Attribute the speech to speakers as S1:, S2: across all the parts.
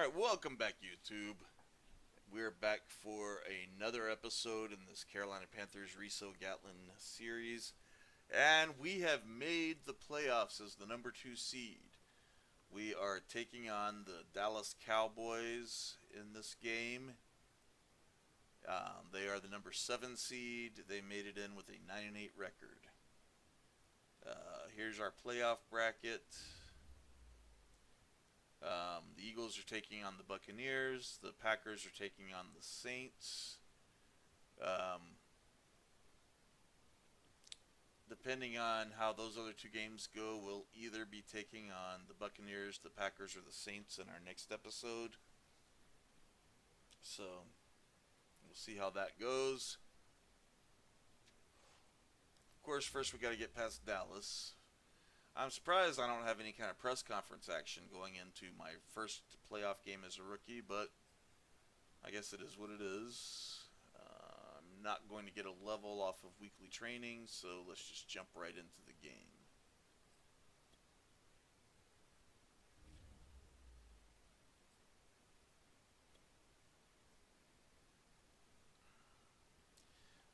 S1: Alright, welcome back, YouTube. We're back for another episode in this Carolina Panthers Reese Gatlin series. And we have made the playoffs as the number 2 seed. We are taking on the Dallas Cowboys in this game. They are the number 7 seed. They made it in with a 9-8 record. Here's our playoff bracket. The Eagles are taking on the Buccaneers. The Packers are taking on the Saints. Depending on how those other two games go, we'll either be taking on the Buccaneers, the Packers, or the Saints in our next episode. So, we'll see how that goes. Of course, first we got to get past Dallas. I'm surprised I don't have any kind of press conference action going into my first playoff game as a rookie, but I guess it is what it is. I'm not going to get a level off of weekly training, so let's just jump right into the game.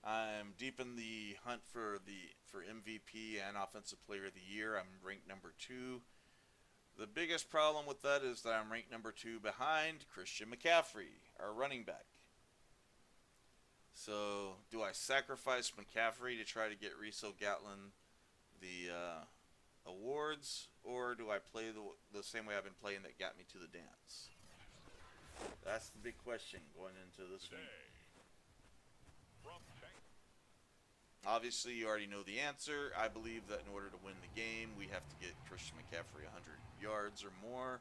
S1: I'm deep in the hunt for MVP and Offensive Player of the Year. I'm ranked number 2. The biggest problem with that is that I'm ranked number 2 behind Christian McCaffrey, our running back. So, do I sacrifice McCaffrey to try to get Reese Gatlin the awards, or do I play the same way I've been playing that got me to the dance? That's the big question going into this week. Obviously, you already know the answer. I believe that in order to win the game, we have to get Christian McCaffrey 100 yards or more.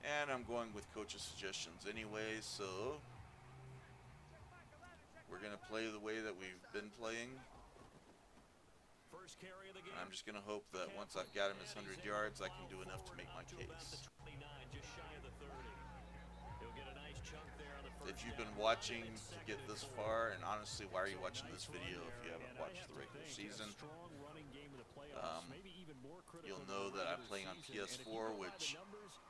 S1: And I'm going with coach's suggestions anyway, so we're going to play the way that we've been playing. I'm just going to hope that once I've got him his 100 yards, I can do enough to make my case. If you've been watching to get this far, and honestly, why are you watching this video if you haven't watched the regular season? You'll know that I'm playing on PS4, which,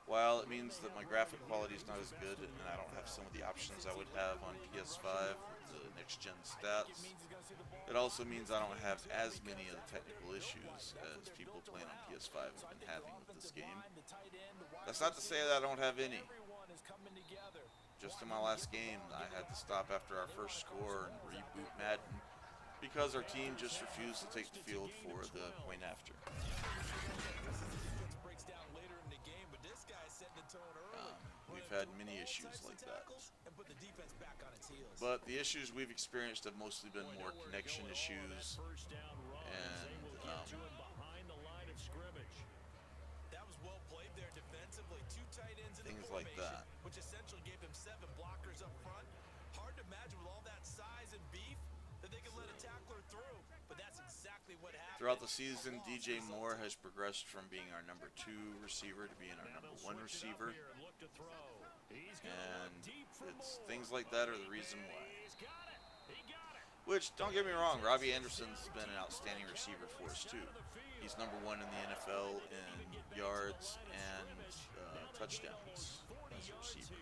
S1: while it means that my graphic quality is not as good and I don't have some of the options I would have on PS5 with the next-gen stats, it also means I don't have as many of the technical issues as people playing on PS5 have been having with this game. That's not to say that I don't have any. Just in my last game, I had to stop after our first score and reboot Madden because our team just refused to take the field for the point after. We've had many issues like that. But the issues we've experienced have mostly been more connection issues and things like that.
S2: Which essentially gave him 7 blockers up front. Hard to imagine with all that size and beef that they could let a tackler through, but that's exactly what happened.
S1: Throughout the season, DJ Moore has progressed from being our number 2 receiver to being our number 1 receiver. And it's things like that are the reason why. Which, don't get me wrong, Robbie Anderson's been an outstanding receiver for us too. He's number 1 in the NFL in yards and touchdowns as a receiver.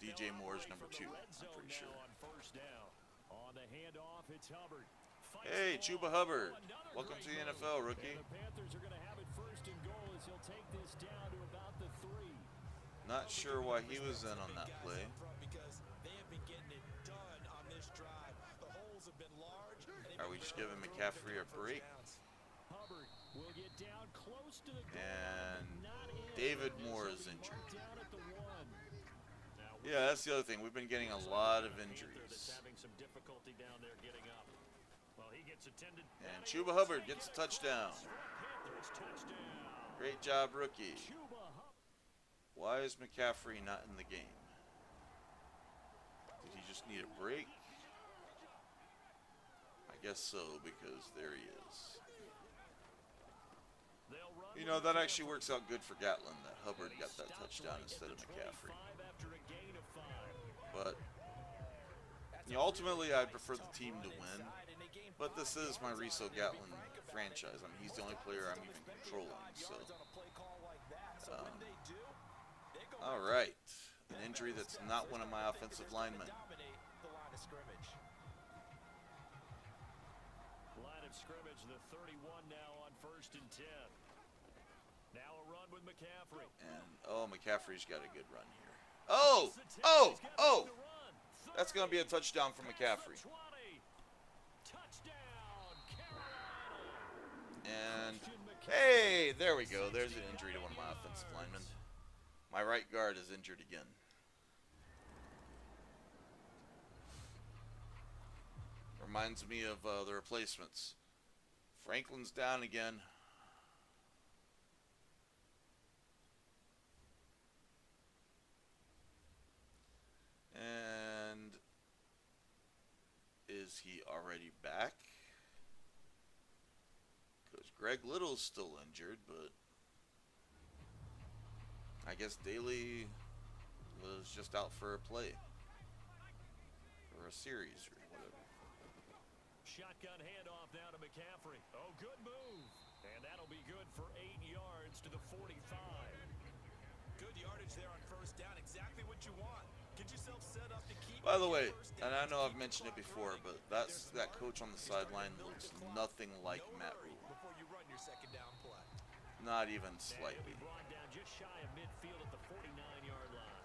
S1: DJ Moore's number 2, I'm pretty sure. Hey, Chuba Hubbard. Welcome to the NFL, rookie. Not sure why he was in on that play. Are we just giving McCaffrey a break? And David Moore is injured. Yeah, that's the other thing. We've been getting a lot of injuries. And Chuba Hubbard gets a touchdown. Great job, rookie. Why is McCaffrey not in the game? Did he just need a break? I guess so, because there he is. You know, that actually works out good for Gatlin, that Hubbard got that touchdown instead of McCaffrey. But, you know, ultimately I'd prefer the team to win. But this is my Reese Gatlin franchise. I mean, he's the only player I'm even controlling. So, All right. An injury that's not one of my offensive linemen.
S3: Line of scrimmage, the 31 now on 1st and 10. Now a run with McCaffrey.
S1: And, oh, McCaffrey's got a good run here. Oh! Oh! Oh! That's going to be a touchdown for McCaffrey. And, hey, there we go. There's an injury to one of my offensive linemen. My right guard is injured again. Reminds me of the replacements. Franklin's down again. And is he already back? Because Greg Little's still injured, but I guess Daly was just out for a play. Or a series or whatever.
S3: Shotgun handoff now to McCaffrey. Oh, good move. And that'll be good for 8 yards to the 45.
S2: Good yardage there on 1st down. Exactly what you want. Get yourself set up to keep.
S1: By the way, and I know I've mentioned it before, but that coach on the sideline looks nothing like Matt Rule.
S2: Before you run your 2nd down play.
S1: Not even slightly.
S3: Brought down just shy of midfield at the 49-yard line.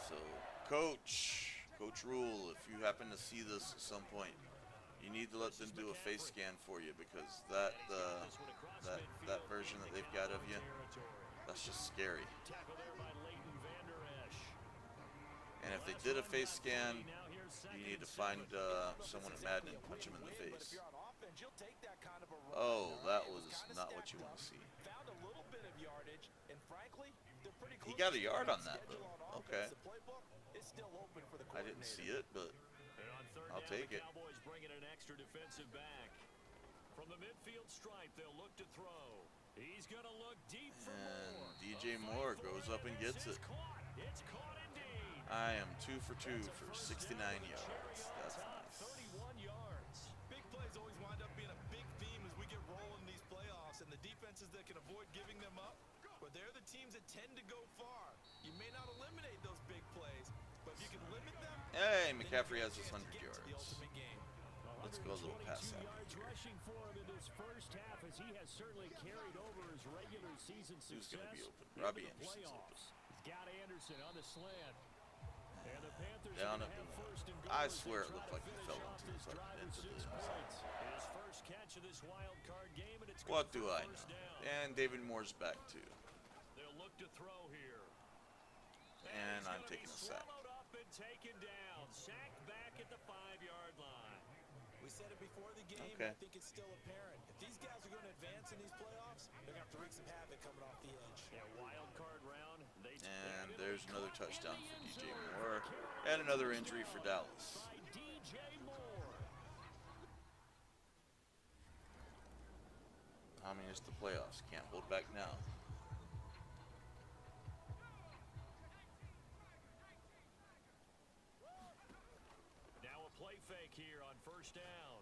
S1: So, Coach Rule, if you happen to see this at some point, you need to let them do a face scan for you, because that version that they've got of you, that's just scary. And if they did a face scan, you need to find someone at Madden and punch him in the face. Oh, that was not what you want to see. He got a yard on that, though. Okay. I didn't see it, but I'll take it.
S3: Cowboys bringing an extra defensive back. From the midfield stripe, they'll look to throw. He's going to look deep for more.
S1: DJ Moore goes up and gets it.
S3: It's caught indeed.
S1: I am 2 for 2 for 69 yards. That's nice.
S3: 31 yards.
S2: Big plays always wind up being a big theme as we get rolling in these playoffs, and the defenses that can avoid giving them up, but they're the teams that tend to go far. You may not eliminate those big plays, but if you can limit them.
S1: Hey, McCaffrey has his 100 yards. Let's go a little pass out here.
S3: Rushing for him in this 1st half, as he has certainly carried over his regular season
S1: Who's
S3: success.
S1: going to be open? Robbie
S3: into the
S1: Anderson's open.
S3: playoffs. He's got Anderson on the slant. And the Panthers
S1: Down
S3: are
S1: at
S3: gonna have
S1: the
S3: 1st and goal
S1: I
S3: as they
S1: swear it
S3: try
S1: looked
S3: to
S1: like he
S3: finish
S1: fell
S3: off
S1: into
S3: this
S1: the
S3: drive with 6 points. His first catch of this wild card game, and it's
S1: What
S3: good
S1: do
S3: for
S1: I
S3: 1st
S1: know?
S3: down.
S1: And David Moore's back too.
S3: They'll look to throw here.
S1: And
S3: he's
S1: I'm
S3: gonna
S1: taking
S3: be
S1: a sack.
S3: swallowed up and taken down. Sacked back at the 5-yard line.
S2: We said it before the game.
S1: Okay.
S2: I think it's still apparent. If these guys are going to advance in these playoffs, they're going to have to wreak some havoc coming off the edge.
S3: Yeah, wild card round.
S1: And there's another touchdown for DJ Moore. And another injury for Dallas.
S3: By DJ Moore.
S1: I mean, it's the playoffs. Can't hold back now.
S3: Now a play fake here on 1st down.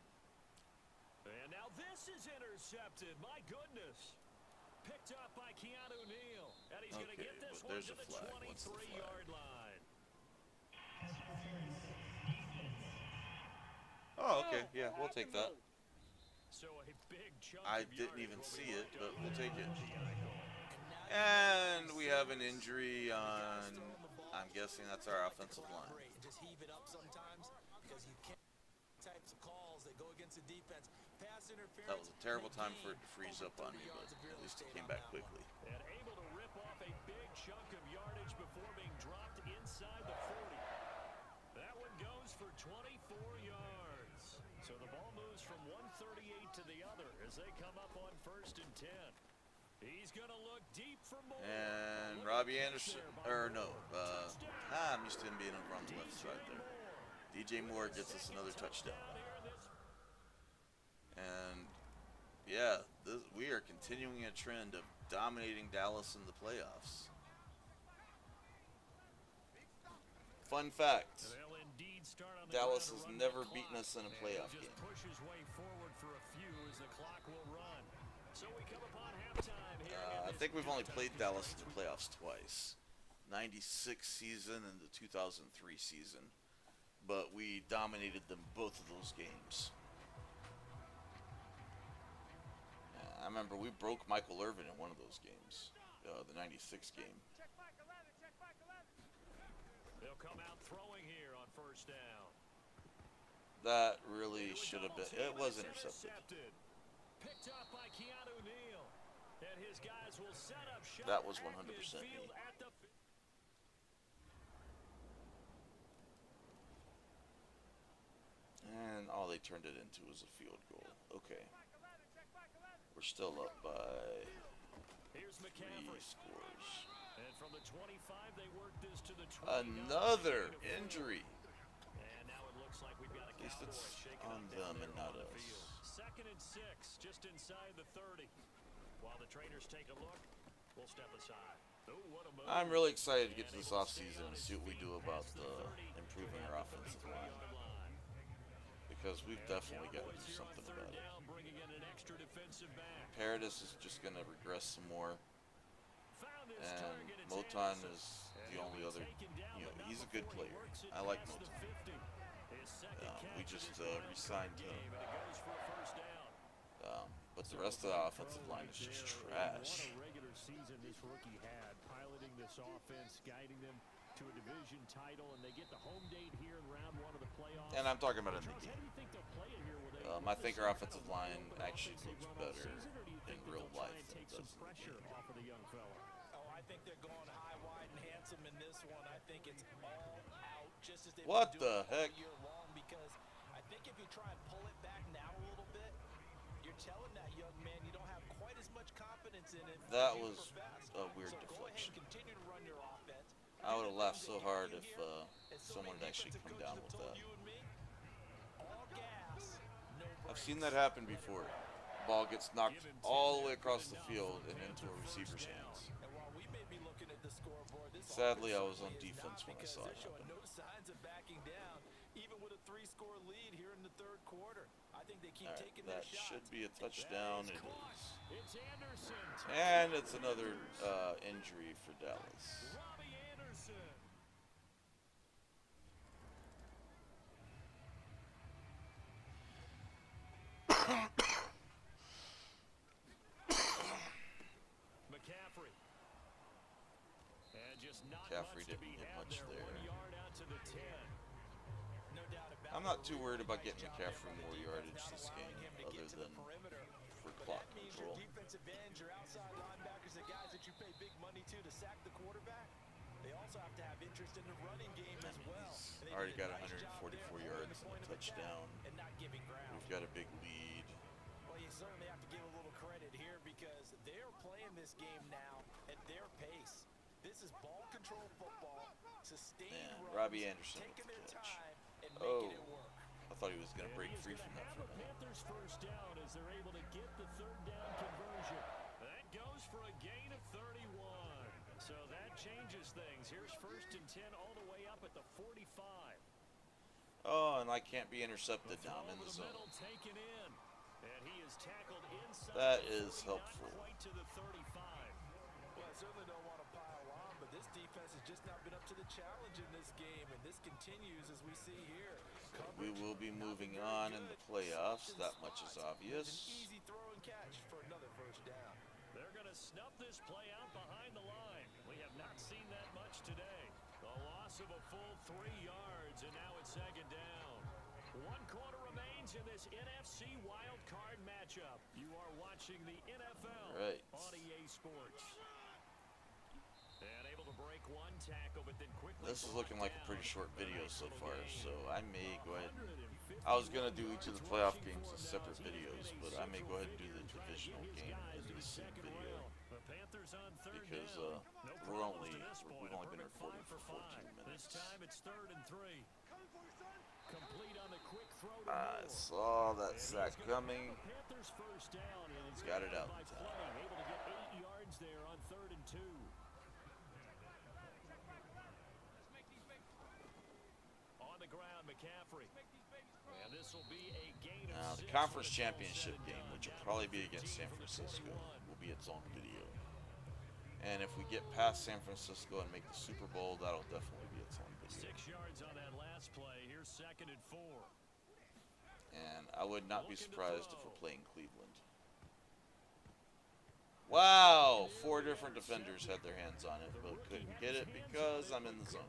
S3: And now this is intercepted. My goodness. Picked up by Keanu Neal. And he's going to
S1: Okay,
S3: get this
S1: but
S3: one
S1: there's
S3: to
S1: a
S3: the
S1: flag. What's the flag?
S3: 23-yard line.
S1: Oh, okay. Yeah, we'll take that.
S3: So a big chunk
S1: I
S3: of
S1: didn't
S3: yardage
S1: even
S3: will be
S1: see it,
S3: picked
S1: but
S3: up
S1: we'll take it.
S3: on the ankle.
S1: And we have an injury on, I'm guessing that's our offensive line.
S2: Just heave it up sometimes because you can't types of calls that go against the defense. Pass interference.
S1: That was a terrible time for it to freeze up on me, but at least it came back quickly.
S3: And able to rip off a big chunk of yardage before being dropped inside the 40. That one goes for 24 yards. So the ball moves from 138 to the other as they come up on 1st and 10. He's going to look deep for more.
S1: And Robbie Anderson, or no, I'm used to him being over on the left side there. DJ Moore gets us another touchdown. And yeah, we are continuing a trend of dominating Dallas in the playoffs. Fun fact, Dallas has never beaten us in a playoff game.
S3: Pushes way forward for a few as the clock will run. So we come upon halftime here.
S1: I think we've only played Dallas in the playoffs twice. '96 season and the 2003 season, but we dominated them both of those games. I remember we broke Michael Irvin in one of those games, the '96 game.
S3: They'll come out throwing here on first down.
S1: That really should have been. It was intercepted.
S3: Picked up by Keanu Neal. And his guys will set up shop.
S1: That was 100% me. And all they turned it into was a field goal. Okay. We're still up by 3 scores.
S3: And from the 25, they worked this to the 20.
S1: Another injury.
S3: And now it looks like we've got a
S1: At least it's
S3: shaking
S1: on
S3: up down
S1: them and
S3: there
S1: not
S3: on the
S1: us.
S3: field. 2nd and 6, just inside the 30. While the trainers take a look, we'll step aside. Oh, what a move.
S1: I'm really excited to get to this offseason and see what we do about improving our offensive line. Because we've definitely got to do something about it. Paradis is just going to regress some more. And Moton is the only other, he's a good player. I like Moton. We just re-signed him. But the rest of the offensive line is just trash.
S3: What a regular season this rookie had, piloting this offense, guiding them to a division title, and they get the home date here in round 1 of the playoffs.
S1: And I'm talking about in the game.
S3: How do you think they'll play it here?
S1: I think our offensive line actually looks better in real life than it does in the
S3: pressure
S1: game.
S3: off of the young fella.
S2: Oh, I think they're going high, wide, and handsome in this one. I think it's all out, just as they've
S1: What
S2: been doing
S1: the heck?
S2: all year long. Because I think if you try and pull it back now a little bit, you're telling that young man you don't have quite as much confidence in it.
S1: That was a weird
S2: so
S1: deflection.
S2: Go ahead, continue to run your offense.
S1: I would have laughed so hard if someone had actually come down with that. I've seen that happen before. Ball gets knocked all the way across the field and into a receiver's hands. Sadly, I was on defense when I saw it happen.
S2: No signs of backing down, even with a 3-score lead here in the 3rd quarter. I think they keep taking their
S1: That
S2: shots.
S1: should be a touchdown. It is.
S3: It's Anderson.
S1: And it's another injury for Dallas.
S3: Robbie Anderson. McCaffrey. And just not
S1: McCaffrey
S3: much to
S1: didn't
S3: be
S1: get
S3: had
S1: much
S3: there.
S1: there.
S3: 1 yard out to the 10.
S1: I'm not too worried about getting McCaffrey more yardage this game, other than for clock control.
S2: Defensive ends, your outside linebackers, the guys that you pay big money to sack the quarterback. They also have to have interest in the running game as well.
S1: Already got 144 yards and a touchdown. We've got a big lead.
S2: Well, you certainly have to give a little credit here because they're playing this game now at their pace. This is ball control football, sustained runs,
S1: Robbie Anderson with
S2: taking
S1: the
S2: their
S1: catch.
S2: time and making it work.
S1: I thought he was going to break free from that for a minute.
S3: Panthers first down as they're able to get the 3rd down conversion. That goes for a gain of 31. So that changes things. Here's 1st and 10 all the way up at the 45.
S1: Oh, and I can't be intercepted down in the zone.
S3: Taken in. And he is tackled inside.
S1: That is helpful.
S3: Not quite to the 35.
S2: Well, I certainly don't want to pile on, but this defense has just not been up to the challenge in this game, and this continues as we see here.
S1: We will be moving on in the playoffs. That much is obvious.
S2: An easy throw and catch for another first down.
S3: They're going to snuff this play out behind the line. We have not seen that much today. The loss of a full 3 yards, and now it's 2nd down. 1 quarter remains in this NFC wild card matchup. You are watching the NFL on EA Sports. And able to break 1 tackle, but then quickly.
S1: This is looking like a pretty short video so far, so I may go ahead and... I was going to do each of the playoff games as separate videos, but I may go ahead and do the divisional game in the same video. Because we've only been recording for 14 minutes.
S3: This time it's 3rd and 3. Complete on the quick throw to
S1: I saw that sack coming.
S3: Panthers first down, and he's
S1: Got it out in time.
S3: Able to get 8 yards there on 3rd and 2. On the ground, McCaffrey. And this will be a gain of
S1: Now, the
S3: 6
S1: conference
S3: for the
S1: championship game, which will probably be against San Francisco, will be its own video. And if we get past San Francisco and make the Super Bowl, that'll definitely be its own video.
S3: 6 yards on that last play. Here's 2nd and 4.
S1: And I would not be surprised if we're playing Cleveland. Wow! 4 different defenders had their hands on it, but couldn't get it because I'm in the zone.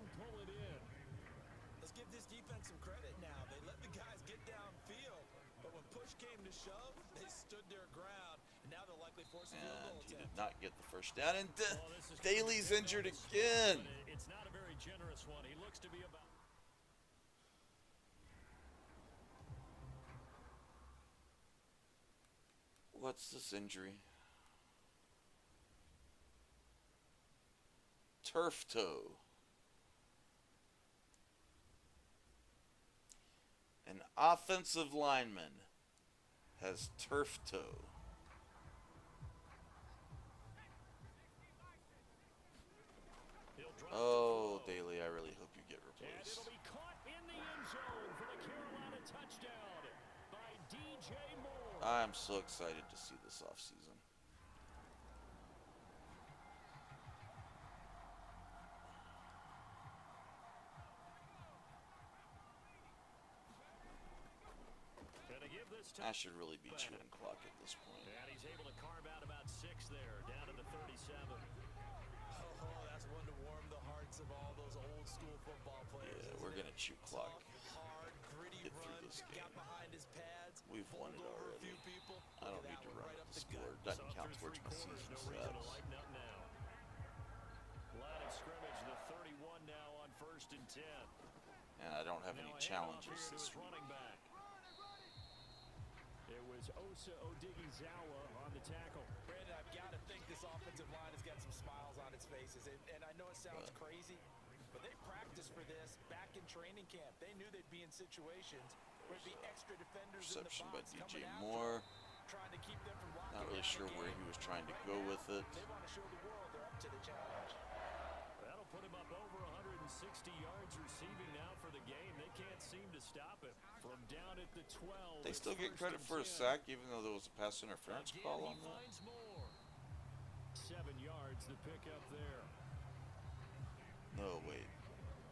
S2: Let's give this defense some credit now. They let the guys get downfield, but when push came to shove, they stood their ground, and now they'll likely force a field
S1: And
S2: goal
S1: he
S2: attempt.
S1: did not get the first down, and Daly's injured again.
S3: It's not a very generous one. He looks to be about...
S1: What's this injury? Turf toe. An offensive lineman has turf toe. Oh, Daly, I really hope you get
S3: And
S1: replaced.
S3: it'll be caught in the end zone for the Carolina touchdown by DJ Moore.
S1: I'm so excited to see this offseason.
S3: Gonna give this
S1: I should really be chewing clock at this point.
S3: And he's able to carve out about 6 there, down to the 37.
S2: Oh, that's one to warm the hearts of all those old school football players.
S1: Yeah, we're gonna chew clock.
S2: Hard, gritty
S1: Get through
S2: run,
S1: this game.
S2: got behind his pads,
S1: We've won it
S2: pulled over a
S1: already.
S2: few people.
S1: I don't
S2: Look
S1: need
S2: at
S1: to
S2: that one
S1: run
S2: right
S1: up
S2: up
S1: the
S2: the gut.
S1: score. Doesn't
S3: So
S1: count
S3: through
S1: towards my
S3: 3 quarters,
S1: season
S3: no reason to
S1: stats.
S3: lighten up now. Line of scrimmage, the 31 now on 1st and 10.
S1: And I don't have
S3: Now
S1: any
S3: a handoff
S1: challenges
S3: here to
S1: this
S3: his
S1: week.
S3: running back. It was Osa Odighizuwa on the tackle.
S2: Brandon, I've got to think this offensive line has got some smiles on its faces. And I know it sounds crazy, but they practiced for this back in training camp. They knew they'd be in situations where there'd be extra defenders in the
S1: Reception by
S2: box
S1: DJ
S2: coming after
S1: Moore.
S2: them, trying to keep them from locking
S1: Not really
S2: down
S1: sure
S2: the
S1: where
S2: game.
S1: he was trying to
S2: Right
S1: go
S2: now,
S1: with it.
S2: They want to show the world they're up to the challenge.
S3: That'll put him up over 160 yards receiving now for the game. They can't seem to stop him. From down at the 12.
S1: They still get credit for a sack, even though there was a pass interference call on that.
S3: Finds more. 7 yards the pick up there.
S1: No, wait.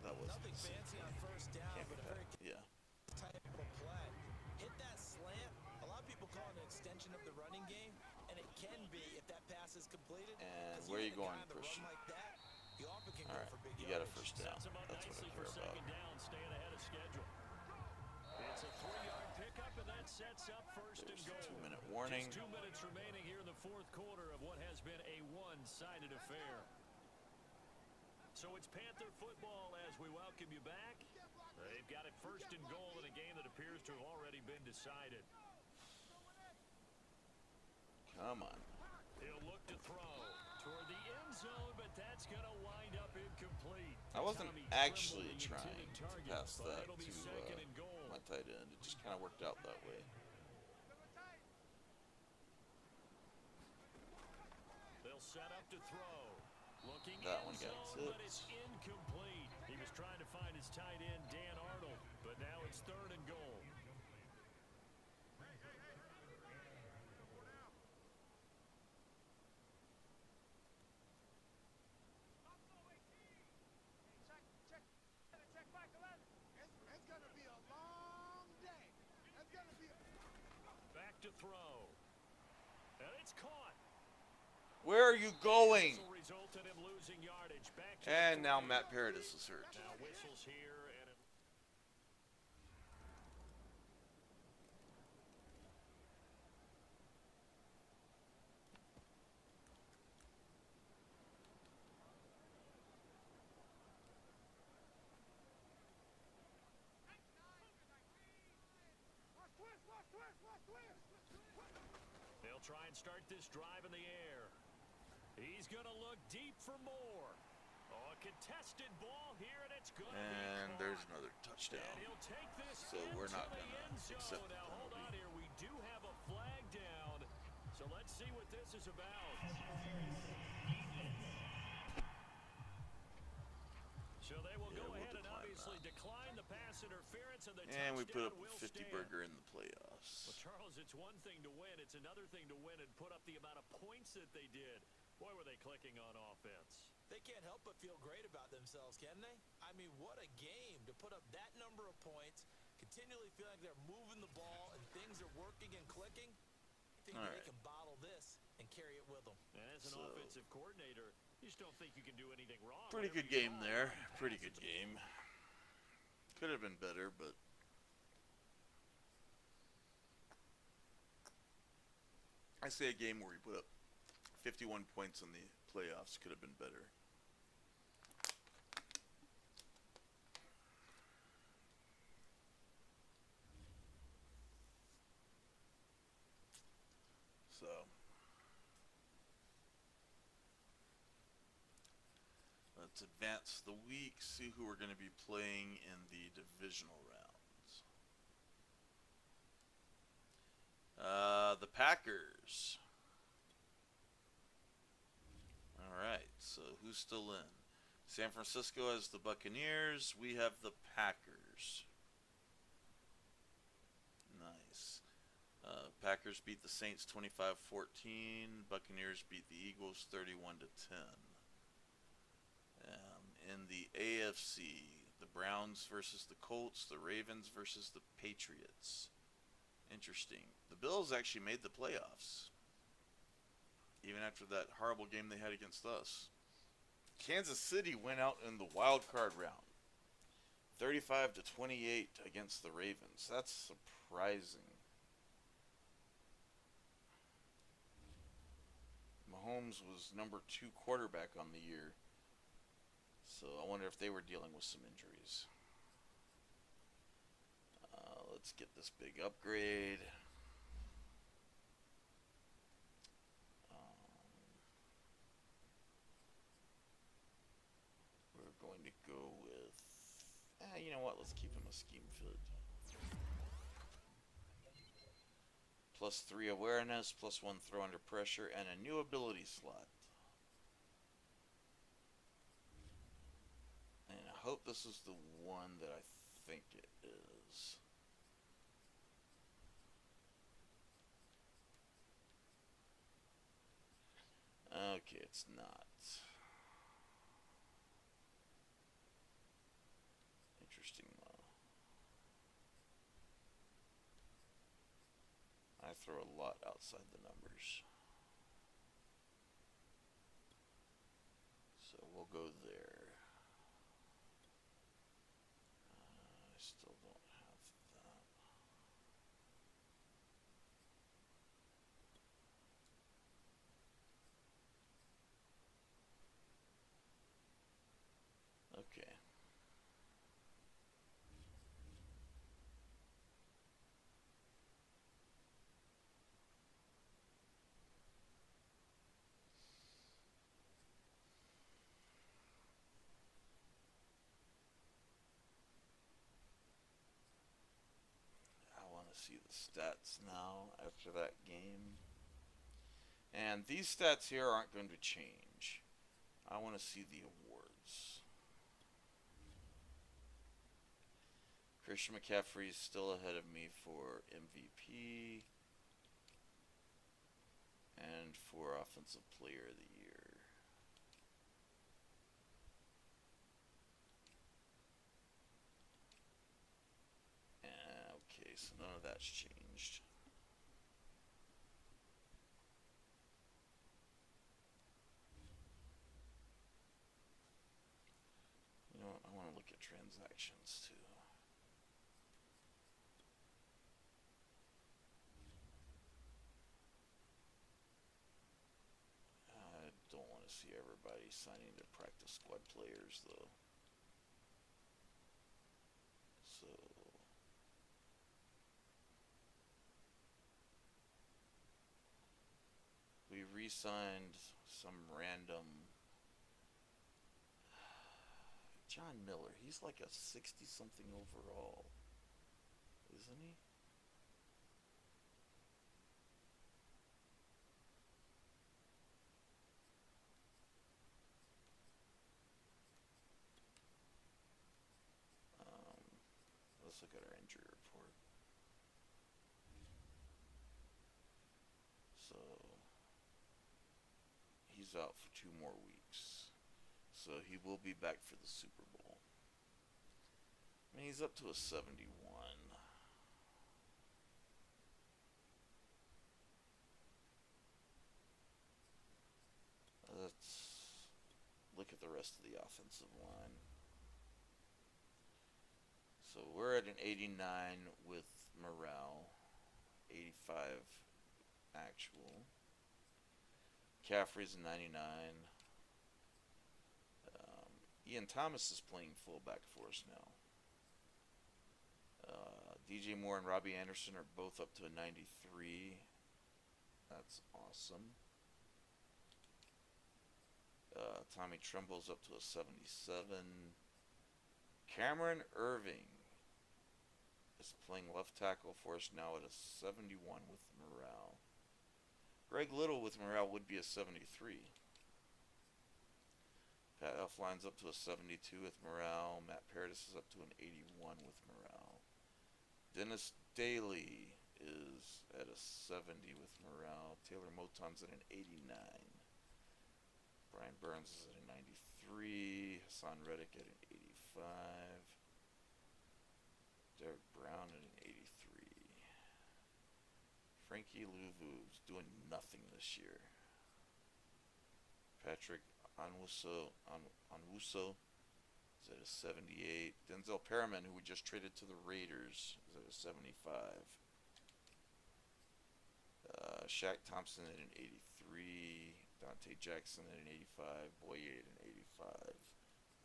S1: That wasn't
S2: Nothing
S1: the same
S2: fancy
S1: play.
S2: on first down,
S1: Can't
S2: but
S1: be
S2: a very
S1: that. Yeah.
S2: type of play. Hit that slant. A lot of people call it an extension of the running game, and it can be if that pass is completed.
S1: And
S2: 'Cause
S1: where are you
S2: hit the
S1: going,
S2: guy on the run
S1: Christian?
S2: like that, you often can go
S1: Alright,
S2: for big
S1: you got a
S2: yardage.
S1: first down.
S3: Sets him up
S1: That's what I
S3: nicely for
S1: care about.
S3: 2nd down, staying ahead of schedule. It's a 3-yard pickup, and that sets up 1st and
S1: There's
S3: goal.
S1: a 2-minute warning.
S3: Just 2 minutes remaining here in the 4th quarter of what has been a one-sided affair. So it's Panther football as we welcome you back. They've got it 1st and goal in a game that appears to have already been decided.
S1: Come on.
S3: He'll look to throw toward the end zone, but that's going to wind up incomplete.
S1: I wasn't
S3: Tommy
S1: actually
S3: Tremble, the
S1: trying
S3: intended
S1: to
S3: target,
S1: pass
S3: but
S1: that
S3: it'll be
S1: to
S3: 2nd and goal.
S1: my tight end. It just kind of worked out that way.
S3: They'll set up to throw. Looking
S1: That
S3: end
S1: one got
S3: zone, but
S1: tipped.
S3: it's incomplete. He was trying to find his tight end, Dan Arnold, but now it's 3rd and goal. Back to throw. And it's caught.
S1: Where are you going?
S3: Whistle resulted in losing yardage. Back to
S1: And
S3: the
S1: now
S3: 30.
S1: Matt Paradis is hurt.
S3: Now whistles here, and it... They'll try and start this drive in the air. He's going to look deep for more. Oh, a contested ball here, and it's going to be
S1: And
S3: caught.
S1: there's another touchdown.
S3: And he'll take this
S1: So we're
S3: into
S1: not
S3: the
S1: gonna
S3: end zone.
S1: accept the
S3: Now hold on
S1: penalty.
S3: here. We do have a flag down. So let's see what this is about. So they will go
S1: we'll
S3: ahead and
S1: decline
S3: obviously
S1: that.
S3: decline the pass interference, and the
S1: And we put
S3: touchdown
S1: up a
S3: will
S1: 50
S3: stand.
S1: burger in the
S3: Well,
S1: playoffs.
S3: Charles, it's one thing to win. It's another thing to win and put up the amount of points that they did. Boy, were they close. clicking on offense.
S2: They can't help but feel great about themselves, can they? I mean, what a game to put up that number of points, continually feel like they're moving the ball and things are working and clicking. I think they can bottle this and carry it with them.
S3: And as an offensive coordinator, you just don't think you can do anything wrong.
S1: Pretty good game there. Pretty good game. Could have been better, but I say a game where he put up 51 points in the playoffs could have been better. So let's advance the week, see who we're going to be playing in the divisional rounds. The Packers. Alright, so who's still in? San Francisco has the Buccaneers. We have the Packers. Nice. Packers beat the Saints 25-14. Buccaneers beat the Eagles 31-10. In the AFC, the Browns versus the Colts, the Ravens versus the Patriots. Interesting. The Bills actually made the playoffs, even after that horrible game they had against us. Kansas City went out in the wild card round, 35-28 against the Ravens. That's surprising. Mahomes was number 2 quarterback on the year, so I wonder if they were dealing with some injuries. Let's get this big upgrade. We're going to go with, you know what, let's keep him a scheme fit. +3 awareness, +1 throw under pressure, and a new ability slot. And I hope this is the one that I think it is. Okay, it's not. Interesting though. I throw a lot outside the numbers. So we'll go there. I still don't have that. Okay. I want to see the stats now after that game. And these stats here aren't going to change. I want to see the awards. Christian McCaffrey is still ahead of me for MVP and for Offensive Player of the Year. Okay, so none of that's changed. You know what? I want to look at transactions too. I don't want to see everybody signing their practice squad players though. So we re-signed some random John Miller. He's like a 60-something overall, isn't he? Let's look at our injury report. So he's He's out for 2 more weeks. So he will be back for the Super Bowl. I mean, he's up to a 71. Let's look at the rest of the offensive line. So we're at an 89 with morale, 85 actual. McCaffrey's a 99. Ian Thomas is playing fullback for us now. DJ Moore and Robbie Anderson are both up to a 93. That's awesome. Tommy Tremble's up to a 77. Cameron Irving is playing left tackle for us now at a 71 with morale. Greg Little with morale would be a 73. Pat Elfline's up to a 72 with morale. Matt Paradis is up to an 81 with morale. Dennis Daly is at a 70 with morale. Taylor Moton's at an 89. Brian Burns is at a 93. Hassan Reddick at an 85. Derek Brown at an 83. Frankie Louvu's doing nothing this year. Patrick Onwuso is at a 78. Denzel Perriman, who we just traded to the Raiders, is at a 75. Shaq Thompson at an 83. Dante Jackson at an 85. Boye at an 85.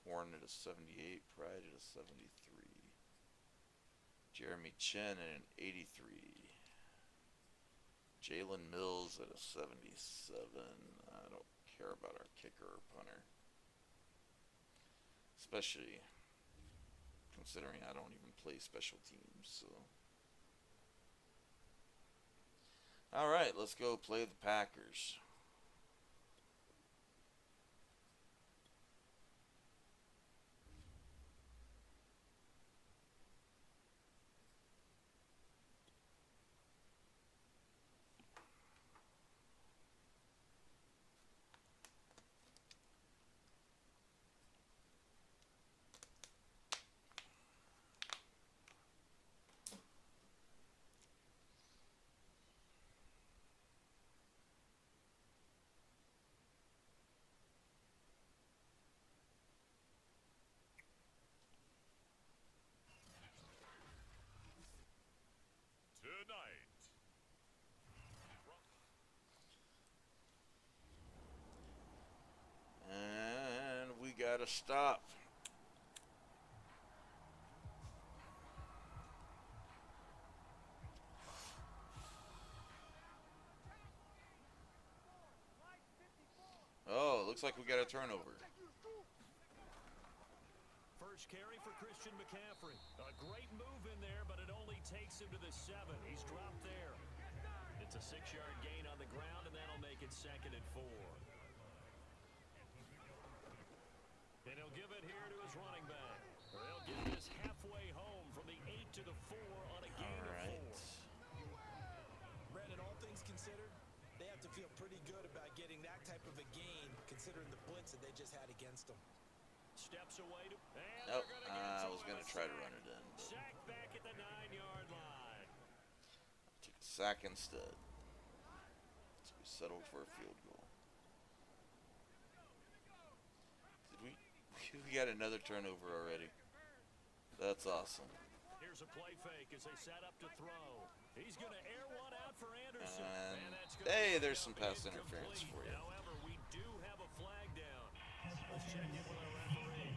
S1: Horn at a 78. Pride at a 73. Jeremy Chen at an 83. Jalen Mills at a 77. I don't care about our kicker or punter. Especially considering I don't even play special teams, so. Alright, let's go play the Packers. And we gotta stop. Oh, looks like we got a turnover.
S3: First carry for Christian McCaffrey. A great move in there, but it only takes him to the 7. He's dropped there. It's a 6-yard gain on the ground, and that'll make it 2nd and 4. And he'll give it here to his running back. Or he'll get this halfway home from the 8 to the 4 on a gain of 4.
S2: Brandon, all things considered, they have to feel pretty good about getting that type of a gain, considering the blitz that they just had against them.
S3: Steps away to.
S1: Nope, I was going to try to run it in.
S3: Sack back at the 9-yard line.
S1: Took a sack instead. So we settled for a field goal. We got another turnover already. That's awesome.
S3: Here's a play fake as they set up to throw. He's going to air one out for Anderson.
S1: And hey, there's some pass interference for you.
S3: However, we do have a flag down. Let's check in with our referee.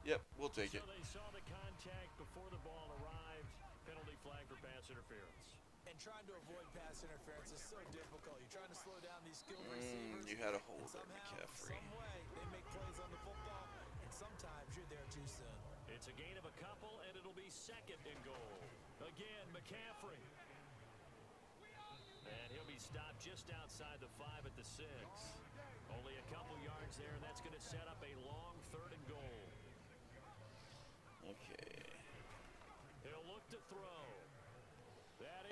S1: Yep, we'll take it.
S3: So they saw the contact before the ball arrived. Penalty flag for pass interference.
S2: And trying to avoid pass interference is so difficult. You're trying to slow down these skilled receivers.
S1: You had a hold
S2: on
S1: McCaffrey.
S2: Some way, they make plays on the football, and sometimes you're there too soon.
S3: It's a gain of a couple, and it'll be 2nd and goal. Again, McCaffrey. And he'll be stopped just outside the 5 at the 6. Only a couple yards there, and that's going to set up a long 3rd and goal.
S1: Okay.
S3: He'll look to throw.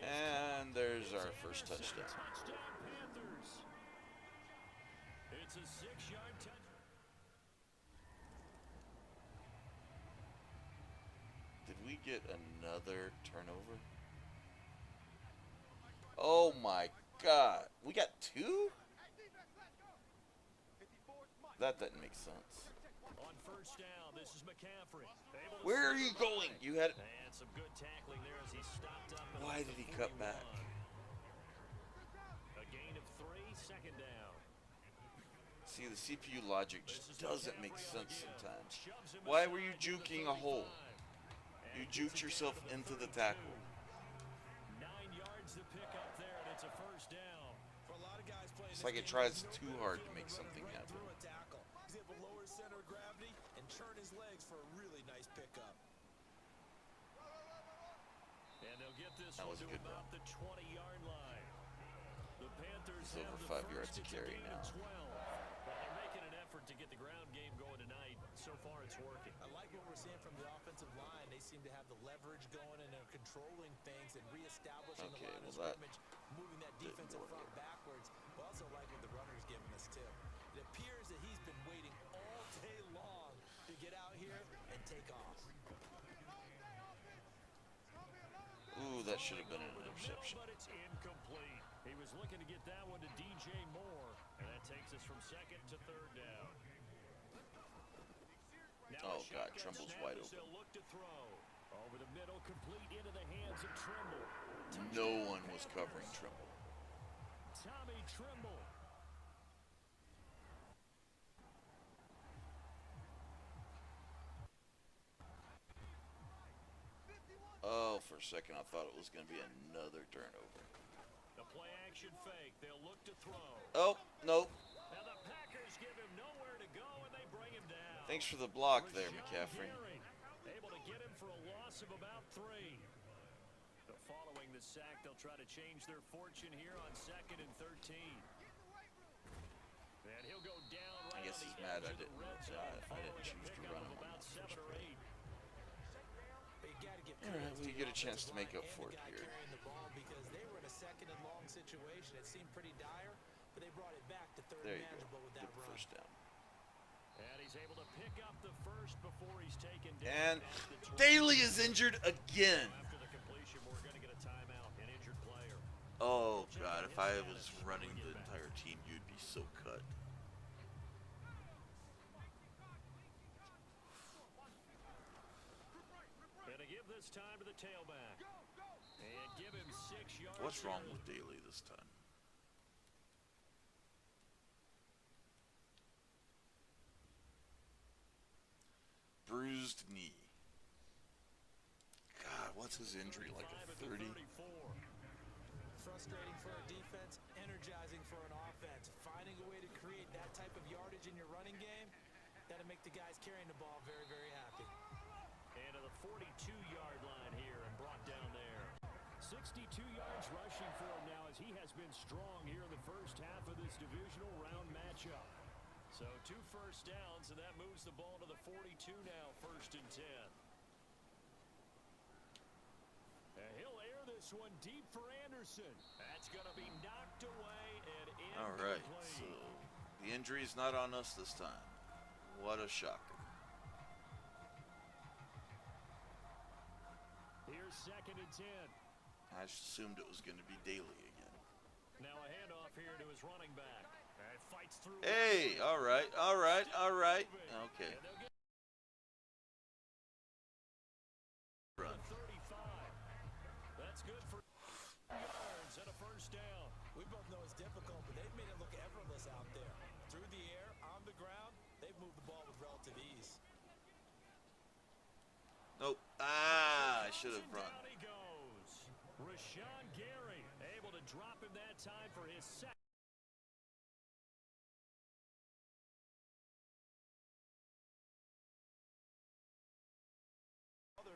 S1: And there's our first touchdown.
S3: Touchdown, Panthers. It's a 6-yard touch.
S1: Did we get another turnover? Oh my God. We got 2? That doesn't make sense.
S3: On first down, this is McCaffrey.
S1: Where are you going? You had...
S3: And some good tackling there as he stopped up.
S1: Why did he cut back?
S3: A gain of 3, second down.
S1: See, the CPU logic just doesn't make sense sometimes. Why were you juking a hole? You juked yourself into the tackle.
S3: 9 yards to pick up there, and it's a first down.
S2: For a lot of guys playing
S1: It's like it tries too hard to make something happen.
S2: through a tackle. He's able to lower his center of gravity and turn his legs for a really nice pickup.
S3: And they'll get this
S1: That
S3: one
S1: was a
S3: to
S1: good
S3: about the 20-yard line. The Panthers
S1: It's
S3: have
S1: over
S3: the
S1: 5 yards
S3: first.
S1: to
S3: It's a
S1: carry
S3: gain
S1: now.
S3: of 12. But they're making an effort to get the ground game going tonight. So far, it's working.
S2: I like what we're seeing from the offensive line. They seem to have the leverage going and they're controlling things and reestablishing the line of scrimmage, moving that defensive front backwards. But also like what the runner's giving us too. It appears that he's been waiting all day long to get out here and take off.
S1: Ooh, that should have been an interception.
S3: But it's incomplete. He was looking to get that one to DJ Moore, and that takes us from second to third down. Now
S1: Oh God, Trimble's wide open.
S3: they'll look to throw. Over the middle, complete into the hands of Trimble.
S1: No one was covering Trimble.
S3: Tommy Trimble.
S1: Oh, for a second I thought it was going to be another turnover.
S3: The play action fake. They'll look to throw.
S1: Oh, nope.
S3: Now the Packers give him nowhere to go, and they bring him down.
S1: Thanks for the block there, McCaffrey.
S3: Able to get him for a loss of about 3. But following the sack, they'll try to change their fortune here on 2nd and 13. And he'll go down right
S1: I guess
S3: on
S1: he's
S3: the
S1: mad
S3: edge
S1: I
S3: of the
S1: didn't
S3: red zone, following a
S1: choose to
S3: pickup
S1: run
S3: of
S1: him on
S3: about
S1: that
S3: 7
S1: first
S3: or
S1: play.
S3: 8.
S2: But you got to give
S1: All right,
S2: credit
S1: well, you
S2: to
S1: get
S2: the
S1: a chance to
S2: offensive
S1: make
S2: line
S1: up
S2: and
S1: for
S2: the
S1: it
S2: guy
S1: here.
S2: carrying the ball because they were in a second and long situation. It seemed pretty dire, but they brought it back to third
S1: There you
S2: manageable
S1: go.
S2: with that
S1: Get the
S2: run.
S1: first down.
S3: And he's able to pick up the first before he's taken down.
S1: And
S3: at the 20.
S1: Daly is injured again.
S3: After the completion, we're going to get a timeout, an injured player.
S1: Oh God, if I was running the entire team, you'd be so cut.
S3: And to give this time to the tailback. And give him 6 yards.
S1: What's wrong
S3: here.
S1: with Daly this time? Bruised knee. God, what's his injury? Like a 30?
S2: Frustrating for a defense, energizing for an offense. Finding a way to create that type of yardage in your running game, that'll make the guys carrying the ball very, very happy.
S3: And to the 42-yard line here and brought down there. 62 yards rushing for him now as he has been strong here in the first half of this divisional round matchup. So 2 first downs, and that moves the ball to the 42 now, 1st and 10. And he'll air this one deep for Anderson. That's going to be knocked away and incomplete.
S1: All right, so the injury's not on us this time. What a shocker.
S3: Here's 2nd and 10.
S1: I just assumed it was going to be Daly again.
S3: Now a handoff here to his running back. And fights through.
S1: Hey, all right, all right, all right. Okay.
S3: And they'll get
S1: Run.
S3: 35. That's good for yards and a first down.
S2: We both know it's difficult, but they've made it look effortless out there. Through the air, on the ground, they've moved the ball with relative ease.
S1: Nope. Ah, I should have run.
S3: Down he goes. Rashawn Gary able to drop him that time for his second.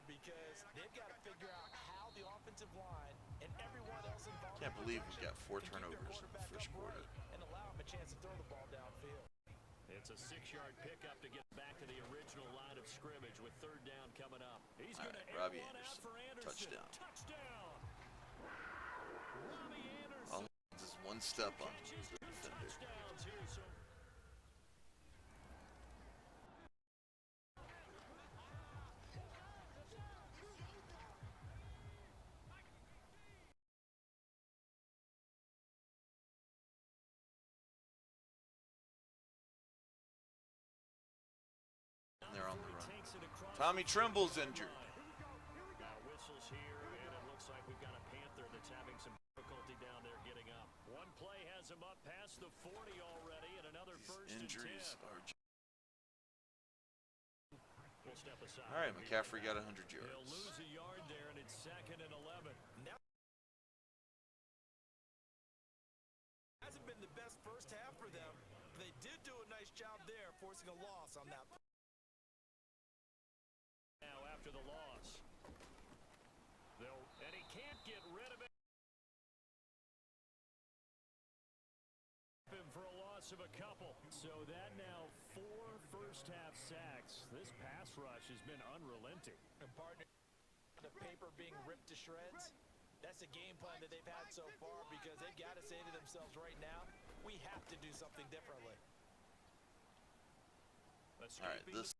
S2: Because they've got to figure out how the offensive line and everyone else involved.
S1: Can't believe we got 4
S2: can keep their
S1: turnovers in the
S2: quarterback
S1: first quarter.
S2: upright and allow him a chance to throw the ball downfield.
S3: It's a 6-yard pickup to get back to the original line of scrimmage with 3rd down coming up. He's
S1: All
S3: going to
S1: right,
S3: air
S1: Robbie
S3: one out
S1: Anderson.
S3: for Anderson.
S1: Touchdown.
S3: Touchdown. Robbie Anderson.
S1: All he needs is one step on
S3: Catches
S1: the
S3: 2
S1: defender.
S3: touchdowns here. So
S1: there on the run. Tommy Trimble's injured.
S3: Whistles here, and it looks like we've got a Panther that's having some difficulty down there getting up. One play has him up past the 40 already, and another first and 10.
S1: Injuries are.
S3: We'll step aside.
S1: All right, McCaffrey got 100 yards.
S3: He'll lose a yard there, and it's 2nd and 11.
S2: Now, hasn't been the best first half for them. They did do a nice job there, forcing a loss on that.
S3: Now after the loss, and he can't get rid of it. For a loss of a couple. So that now 4 first-half sacks. This pass rush has been unrelenting.
S2: And partner, the paper being ripped to shreds. That's a game plan that they've had so far because they've got to say to themselves right now, we have to do something differently.
S1: All right, this.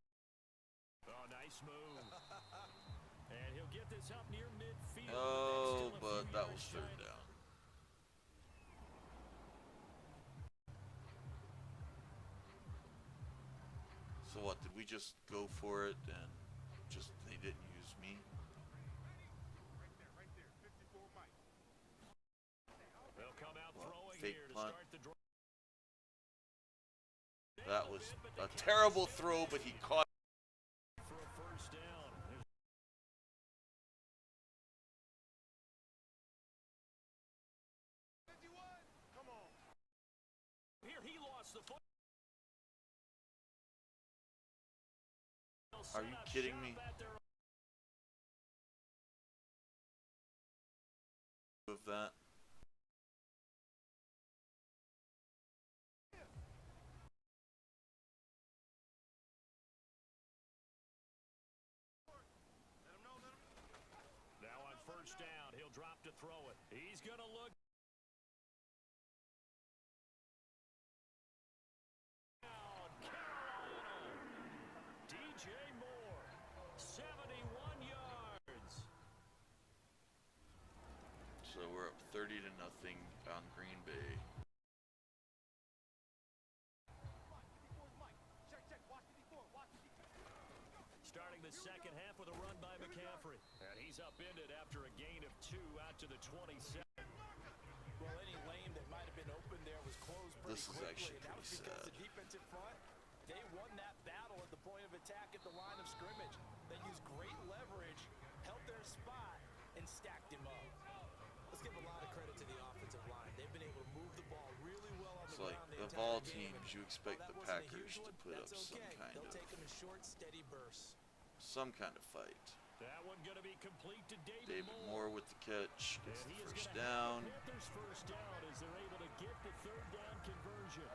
S3: Oh, nice move. And he'll get this up near midfield.
S1: Oh, but that was 3rd down. So what, did we just go for it and just they didn't use me?
S3: They'll come out throwing
S1: fake
S3: here to
S1: punt.
S3: start the drive.
S1: That was a terrible throw, but he caught.
S3: For a first down.
S2: Come on.
S3: Here he lost the foot.
S1: Are you kidding me? With that.
S3: Now on first down, he'll drop to throw it. He's going to look. Down, Carolina. DJ Moore, 71 yards.
S1: So we're up 30-0 on Green Bay.
S3: Starting the second half with a run by McCaffrey. And he's upended after a gain of 2 out to the 27.
S2: Well, any lane that might have been open there was closed pretty
S1: This is
S2: quickly.
S1: actually
S2: And that was
S1: pretty
S2: because
S1: sad.
S2: the defensive front, they won that battle at the point of attack at the line of scrimmage. They used great leverage, held their spot, and stacked him up. Let's give a lot of credit to the offensive line. They've been able to move the ball really well on
S1: It's
S2: the
S1: like,
S2: ground the
S1: of
S2: entire
S1: all
S2: game.
S1: teams, you expect
S2: While
S1: the
S2: that wasn't a
S1: Packers
S2: huge
S1: to
S2: one,
S1: put up
S2: that's
S1: some
S2: okay.
S1: kind
S2: They'll
S1: of
S2: take them in short, steady bursts.
S1: fight.
S3: That one going to be complete to David
S1: David Moore with the catch, gets
S3: And
S1: the
S3: he is
S1: first
S3: gonna have
S1: down.
S3: the Panthers first down as they're able to get the 3rd down conversion.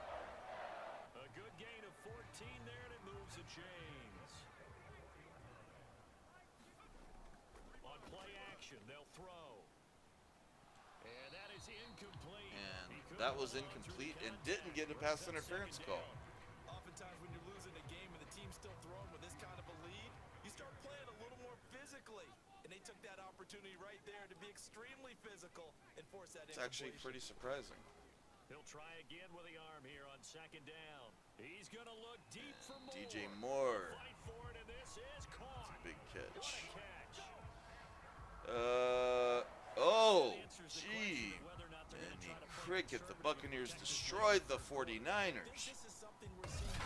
S3: A good gain of 14 there, and it moves the chains. On play action, they'll throw. And that is incomplete.
S1: And
S3: He couldn't
S1: that was
S3: hold on through
S1: incomplete and
S3: contact.
S1: didn't get a
S3: Brings
S1: pass
S3: up
S1: interference
S3: 2nd
S1: call.
S3: down.
S2: Oftentimes when you're losing a game and the team's still throwing with this kind of a lead, you start playing a little more physically. And they took that opportunity right there to be extremely physical and force that
S1: It's actually pretty surprising.
S3: He'll try again with the arm here on 2nd down. He's going to look deep for Moore.
S1: DJ Moore,
S3: Fight for it, and this is caught.
S1: big
S3: What
S1: catch.
S3: a catch.
S1: Oh,
S3: Answers the
S1: gee.
S3: question of whether or not they're
S1: And
S3: gonna
S1: he
S3: try to play
S1: cricket, the
S3: conservative
S1: Buccaneers
S3: and protect his
S1: destroyed the
S2: I think
S1: 49ers.
S2: this is something we're seeing.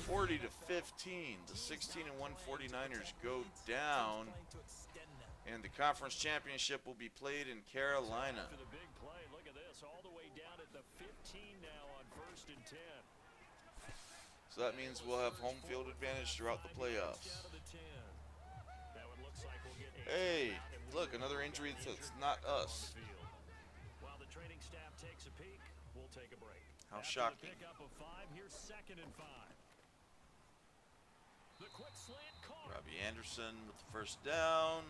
S1: 40-15. The 16-1 49ers go down,
S2: Playing to extend them.
S1: and the conference championship will be played in Carolina.
S3: After the big play, look at this, all the way down at the 15 now on 1st and 10.
S1: So that means we'll have home field advantage throughout the
S3: 5 yards
S1: playoffs.
S3: down to the 10. That one looks like we'll get a
S1: Hey,
S3: timeout, and
S1: look,
S3: we'll
S1: another
S3: get
S1: injury
S3: injured
S1: that's not
S3: back on
S1: us.
S3: the field. While the training staff takes a peek, we'll take a break.
S1: How
S3: After
S1: shocking.
S3: the pickup of 5, here's 2nd and 5. The quick slant caught.
S1: Robbie Anderson with the first down.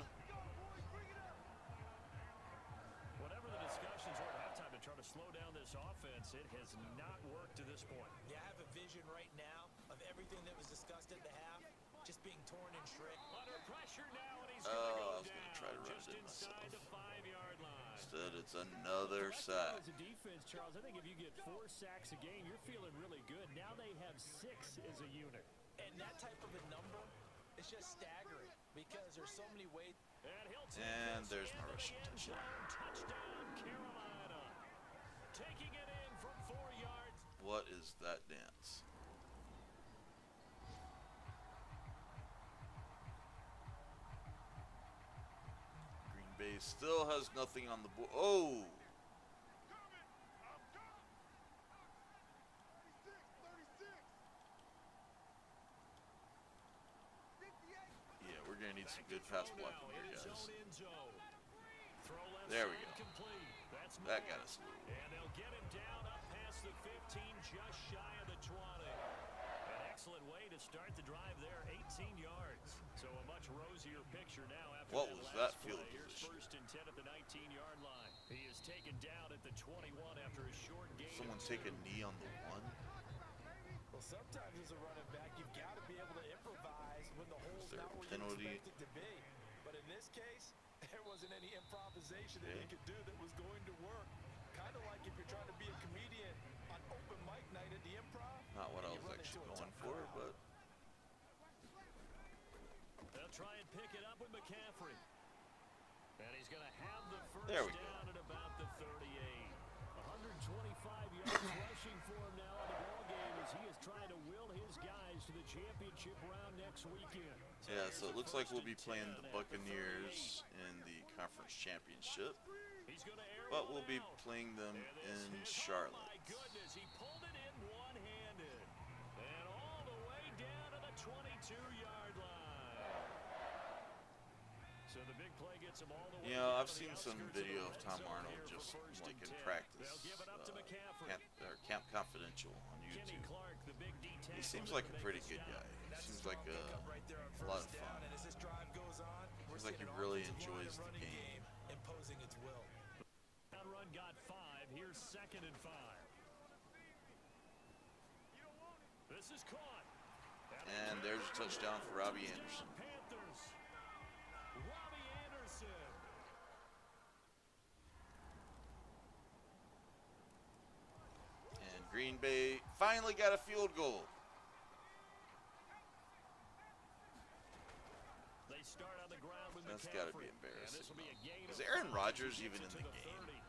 S3: Whatever the discussions were at halftime to try to slow down this offense, it has not worked to this point.
S2: Yeah, I have a vision right now of everything that was discussed at the half just being torn and shred.
S3: Under pressure now, and he's
S1: Oh,
S3: going to
S1: I
S3: go
S1: was
S3: down
S1: gonna try to run
S3: just
S1: it in
S3: inside the
S1: myself.
S3: 5-yard line.
S1: Instead, it's another sack.
S3: As a defense, Charles, I think if you get 4 sacks a game, you're feeling really good. Now they have 6 as a unit.
S2: And that type of a number is just staggering because there's so many ways.
S1: And there's my rushing touchdown.
S3: Touchdown, Carolina. Taking it in from 4 yards.
S1: What is that dance? Green Bay still has nothing on the board. Oh! Yeah, we're going to need some good pass blocking here, guys. There we go. That got us.
S3: And they'll get him down up past the 15, just shy of the 20. An excellent way to start the drive there, 18 yards. So a much rosier picture now after
S1: What was that field
S3: play. Here's
S1: position?
S3: 1st and 10 at the 19-yard line. He is taken down at the 21 after a short gain.
S1: Someone take a knee on the 1?
S2: Well, sometimes as a running back, you've got to be able to improvise when the hole's
S1: there
S2: not
S1: a
S2: where
S1: penalty?
S2: you expect it to be. But in this case, there wasn't any improvisation that he could do that was going to work. Kind of like if you're trying to be a comedian on open mic night at the Improv.
S1: Not what I was actually going for, but
S3: They'll try and pick it up with McCaffrey. And he's going to have the first
S1: there we go.
S3: down at about the 38. 125 yards rushing for him now in the ballgame as he is trying to will his guys to the championship round next weekend.
S1: yeah, so it looks like we'll be playing the Buccaneers in the conference championship, but we'll be playing them in Charlotte.
S3: My goodness, he pulled it in one-handed. And all the way down to the 22-yard line. So the big play gets him all the way.
S1: You know,
S3: down
S1: I've
S3: to the
S1: seen some
S3: outskirts of
S1: video
S3: the
S1: of
S3: red
S1: Tom
S3: zone
S1: Arnold
S3: here for
S1: just
S3: 1st
S1: like
S3: and
S1: in
S3: 10.
S1: practice,
S3: They'll give it up to McCaffrey.
S1: Camp Confidential on
S3: Kenny
S1: YouTube.
S3: Clark, the big D
S1: He
S3: tackle,
S1: seems
S3: to
S1: like a
S3: make
S1: pretty
S3: the
S1: good
S3: stop.
S1: guy. He
S2: That's
S1: seems
S2: a
S1: like
S2: strong pickup right there on
S1: a lot of
S2: first down.
S1: fun.
S2: And as this drive goes on, we're
S1: Seems like he
S2: seeing an
S1: really
S2: offensive line
S1: enjoys
S2: and
S1: the
S2: running
S1: game.
S2: imposing its will.
S3: That run got 5. Here's 2nd and 5. This is caught.
S1: And there's a touchdown for Robbie Anderson.
S3: Panthers. Robbie Anderson.
S1: And Green Bay finally got a field goal.
S3: They start on the ground with
S1: That's
S3: McCaffrey.
S1: got to be
S3: And
S1: embarrassing.
S3: this will be a gain
S1: Is
S3: of
S1: Aaron
S3: 5
S1: Rodgers
S3: as he
S1: even
S3: gets
S1: in
S3: it
S1: the
S3: to
S1: game?
S3: 30.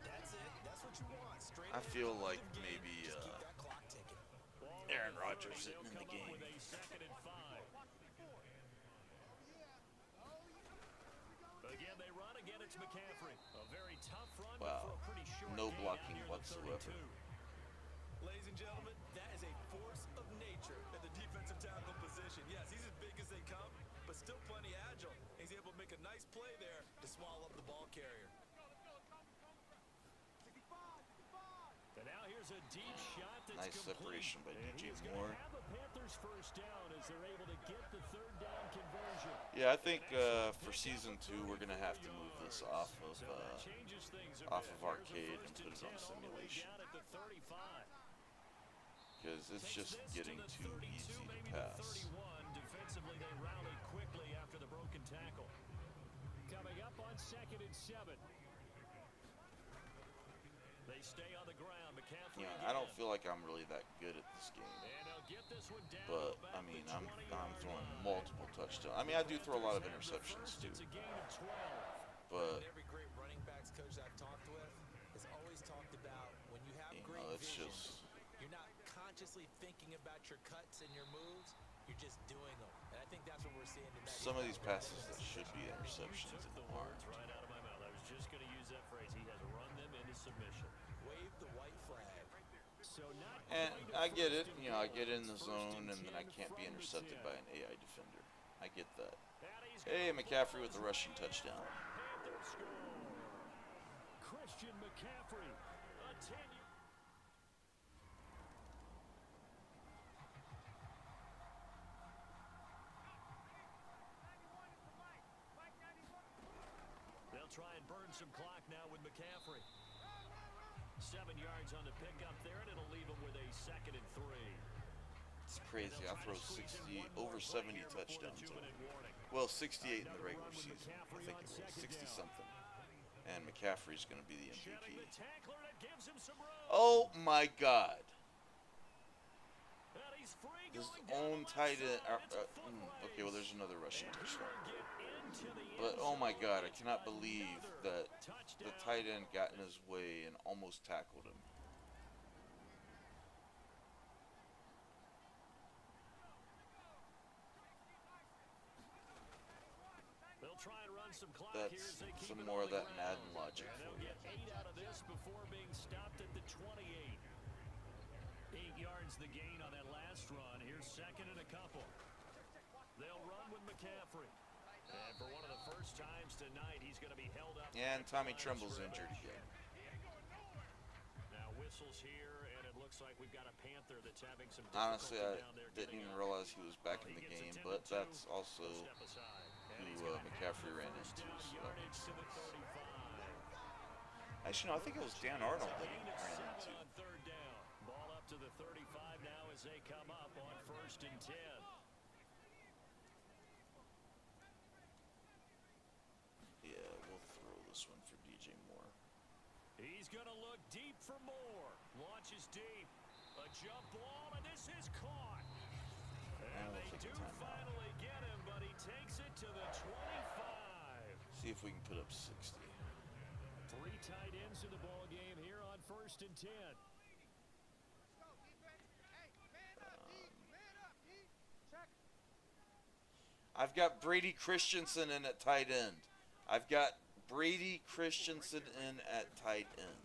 S2: That's it. That's what you want. Straight
S1: I feel like
S2: game.
S1: maybe
S2: Just keep that clock ticking.
S3: Ball
S1: Aaron
S3: on the
S1: Rodgers
S3: 30.
S1: isn't in
S3: They'll
S1: the
S3: come up
S1: game.
S3: with a 2nd and 5. Again, they run. Again, it's McCaffrey. A very tough run, but for a pretty short
S1: No
S3: gain
S1: blocking
S3: out near the
S1: whatsoever.
S3: 32.
S2: Ladies and gentlemen, that is a force of nature at the defensive tackle position. Yes, he's as big as they come, but still plenty agile. He's able to make a nice play there to swallow up the ball carrier.
S3: And now here's a deep shot that's
S1: Nice
S3: complete.
S1: separation by
S3: And
S1: DJ
S3: he's gonna
S1: Moore.
S3: have the Panthers first down as they're able to get the 3rd down conversion.
S1: Yeah, I think for season 2 we're gonna have to move this off of
S3: So that changes things a
S1: off
S3: bit.
S1: of
S3: Here's a
S1: arcade
S3: 1st
S1: and put it on
S3: 10 all the way
S1: simulation.
S3: down at the 35.
S1: because it's
S3: Takes
S1: just
S3: this to
S1: getting
S3: the
S1: too
S3: 32,
S1: easy to
S3: maybe
S1: pass.
S3: the 31. Defensively, they rallied quickly after the broken tackle. Coming up on 2nd and 7. They stay on the ground. McCaffrey
S1: Yeah,
S3: again.
S1: I don't feel like I'm really that good at this game,
S3: And they'll get this one down
S1: but
S3: about
S1: I mean
S3: the
S1: I'm
S3: 20-yard
S1: throwing
S3: line.
S1: multiple touchdowns. I mean I do throw a lot of
S3: Panthers have the
S1: interceptions
S3: first.
S1: too,
S3: It's a gain of 12.
S1: but
S2: And every great running backs coach I've talked with has always talked about when you have
S1: you
S2: great
S1: know it's
S2: vision,
S1: just
S2: you're not consciously thinking about your cuts and your moves. You're just doing them. And I think that's what we're seeing tonight.
S1: some of these passes that should be interceptions
S3: Took the
S1: aren't.
S3: words right out of my mouth. I was just going to use that phrase. He has run them into submission.
S2: Wave the white flag.
S3: So not
S1: And
S3: quite a
S1: I get it,
S3: first and
S1: you know, I
S3: goal.
S1: get in
S3: It's
S1: the
S3: 1st
S1: zone
S3: and
S1: and then I
S3: 10
S1: can't be
S3: from the
S1: intercepted
S3: 10.
S1: by an AI defender. I get that.
S3: And he's
S1: Hey,
S3: got the
S1: McCaffrey
S3: ball
S1: with the
S3: as
S1: rushing
S3: well.
S1: touchdown.
S3: Panthers score. Christian McCaffrey, a 10. They'll try and burn some clock now with McCaffrey. 7 yards on the pickup there, and it'll leave him with a 2nd and 3.
S1: It's crazy. I throw 60, over 70 touchdowns. Well, 68 in the regular season. I think it was 60 something. And McCaffrey's going to be the MVP.
S3: Oh
S1: Oh my God!
S3: And he's free
S1: his own tight end. Okay, well, there's another rushing touchdown. But, oh my God, I cannot believe that the tight end got in his way and almost tackled him.
S3: They'll try and run some clock here as
S1: That's
S3: they keep
S1: some
S3: it
S1: more
S3: on
S1: of
S3: the
S1: that
S3: ground.
S1: Madden logic
S3: And
S1: for
S3: they'll
S1: you.
S3: get 8 out of this before being stopped at the 28. 8 yards the gain on that last run. Here's second and a couple. They'll run with McCaffrey. And for one of the first times tonight, he's going to be held up.
S1: And Tommy Tremble's injured again.
S3: Now whistles here, and it looks like we've got a Panther that's having some
S1: Honestly, I
S3: difficulty down there.
S1: didn't even realize he was back in the game, but that's also who McCaffrey ran into. So that makes sense. Actually, no, I think it was Dan Arnold that he ran into.
S3: On third down. Ball up to the 35 now as they come up on 1st and 10.
S1: Yeah, we'll throw this one for DJ Moore.
S3: He's going to look deep for more. Launches deep. A jump ball, and this is caught. And
S1: we'll
S3: they
S1: take
S3: do
S1: a timeout.
S3: finally get him, but he takes it to the 25.
S1: See if we can put up 60.
S3: 3 tight ends in the ball game here on 1st and 10.
S1: I've got Brady Christensen in at tight end. I've got Brady Christensen in at tight end.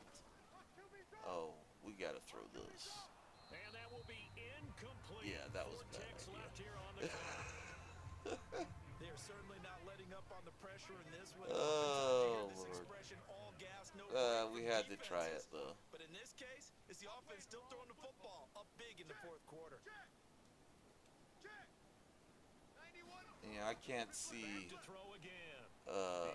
S1: Oh, we got to throw this.
S3: And that will be incomplete.
S1: Yeah, that was a bad
S3: Ticks
S1: idea.
S3: left here on the clock.
S2: They are certainly not letting up on the pressure in this one.
S1: Oh,
S2: This
S1: Lord.
S2: expression, all gas, no break
S1: We
S2: from
S1: had to try it,
S2: defenses.
S1: though.
S2: But in this case, it's the offense still throwing the football up big in the fourth quarter.
S1: Yeah, I can't see
S3: To throw again.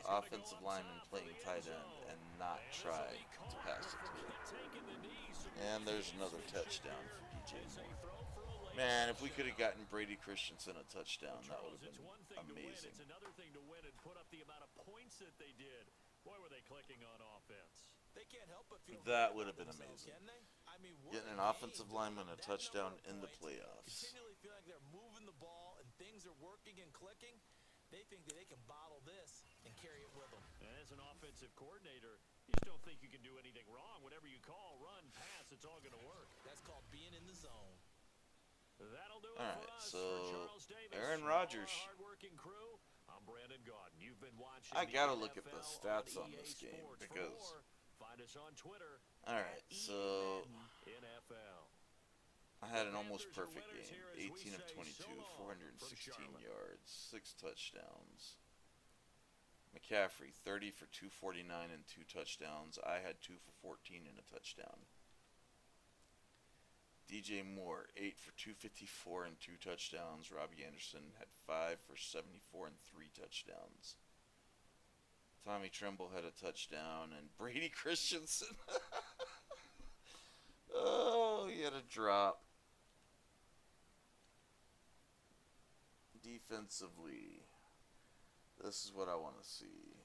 S1: offensive lineman playing tight end and not try to pass it to him.
S3: Taking the knees.
S1: And there's another touchdown for DJ Moore. Man, if we could have gotten Brady Christensen a touchdown, that would have
S3: It's one
S1: been
S3: thing to win,
S1: amazing.
S3: it's another thing to win and put up the amount of points that they did. Boy, were they clicking on offense.
S2: They can't help but feel
S1: That
S2: good
S1: would have
S2: about
S1: been
S2: themselves,
S1: amazing.
S2: can they? I mean, what
S1: Getting
S2: a
S1: an
S2: game
S1: offensive
S2: to
S1: lineman
S2: put
S1: a
S2: that
S1: touchdown
S2: number of
S1: in the
S2: points,
S1: playoffs.
S2: continually feeling like they're moving the ball and things are working and clicking. They think that they can bottle this and carry it with them.
S3: And as an offensive coordinator, you just don't think you can do anything wrong. Whatever you call, run, pass, it's all going to work.
S2: That's called being in the zone.
S3: That'll do it
S1: All
S3: for
S1: right,
S3: us.
S1: so
S3: For Charles Davis,
S1: Aaron
S3: for all
S1: Rodgers.
S3: our hardworking crew, I'm Brandon Gaudin. You've been watching
S1: I
S3: the
S1: gotta look at the
S3: NFL
S1: stats on
S3: EA
S1: this game
S3: Sports. For
S1: because.
S3: more, find us on Twitter.
S1: All right, so
S3: NFL.
S1: I had an almost perfect game. 18 of 22, 416 yards, 6 touchdowns. McCaffrey, 30 for 249 and 2 touchdowns. I had 2 for 14 and a touchdown. DJ Moore, 8 for 254 and 2 touchdowns. Robbie Anderson had 5 for 74 and 3 touchdowns. Tommy Tremble had a touchdown, and Brady Christensen. Oh, he had a drop. Defensively, this is what I want to see.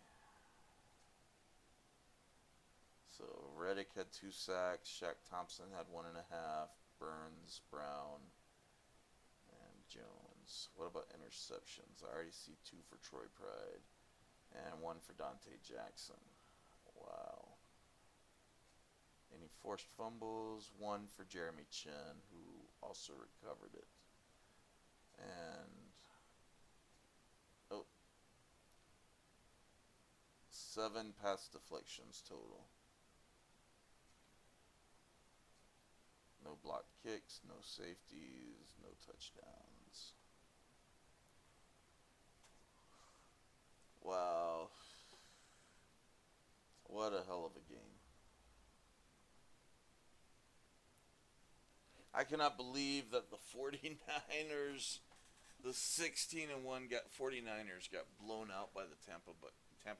S1: So Reddick had 2 sacks. Shaq Thompson had 1.5. Burns, Brown, and Jones. What about interceptions? I already see 2 for Troy Pride and 1 for Dante Jackson. Wow. Any forced fumbles? 1 for Jeremy Chin, who also recovered it. And 7 pass deflections total. No blocked kicks, no safeties, no touchdowns. Wow. What a hell of a game. I cannot believe that the 49ers, the 16-1 49ers got blown out by the Tampa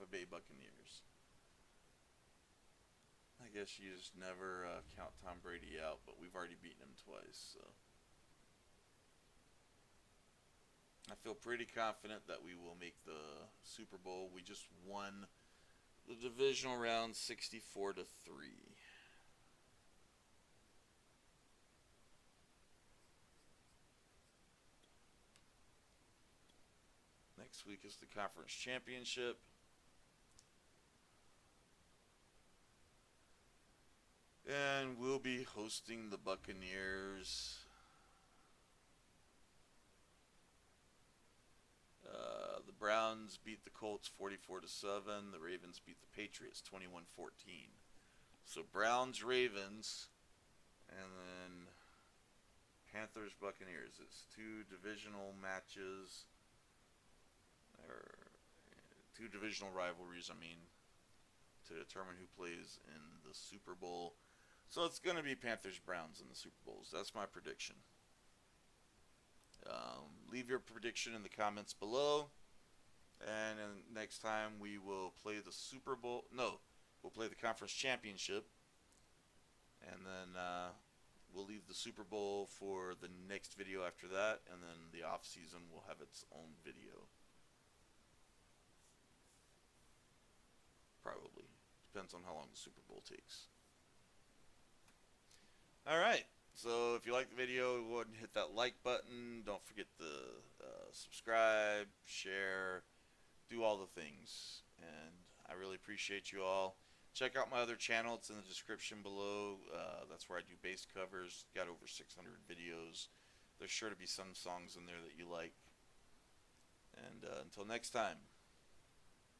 S1: Bay Buccaneers. I guess you just never count Tom Brady out, but we've already beaten him twice, so I feel pretty confident that we will make the Super Bowl. We just won the divisional round 64-3. Next week is the conference championship. And we'll be hosting the Buccaneers. The Browns beat the Colts 44-7. The Ravens beat the Patriots 21-14. So Browns, Ravens, and then Panthers, Buccaneers. It's two divisional matches, or two divisional rivalries, I mean, to determine who plays in the Super Bowl. So it's going to be Panthers, Browns in the Super Bowls. That's my prediction. Leave your prediction in the comments below. And next time we will play the Super Bowl. No, we'll play the conference championship. And then we'll leave the Super Bowl for the next video after that. And then the off season will have its own video. Probably. Depends on how long the Super Bowl takes. Alright. So if you like the video, go ahead and hit that like button. Don't forget to subscribe, share, do all the things. And I really appreciate you all. Check out my other channel. It's in the description below. That's where I do bass covers. Got over 600 videos. There's sure to be some songs in there that you like. And until next time.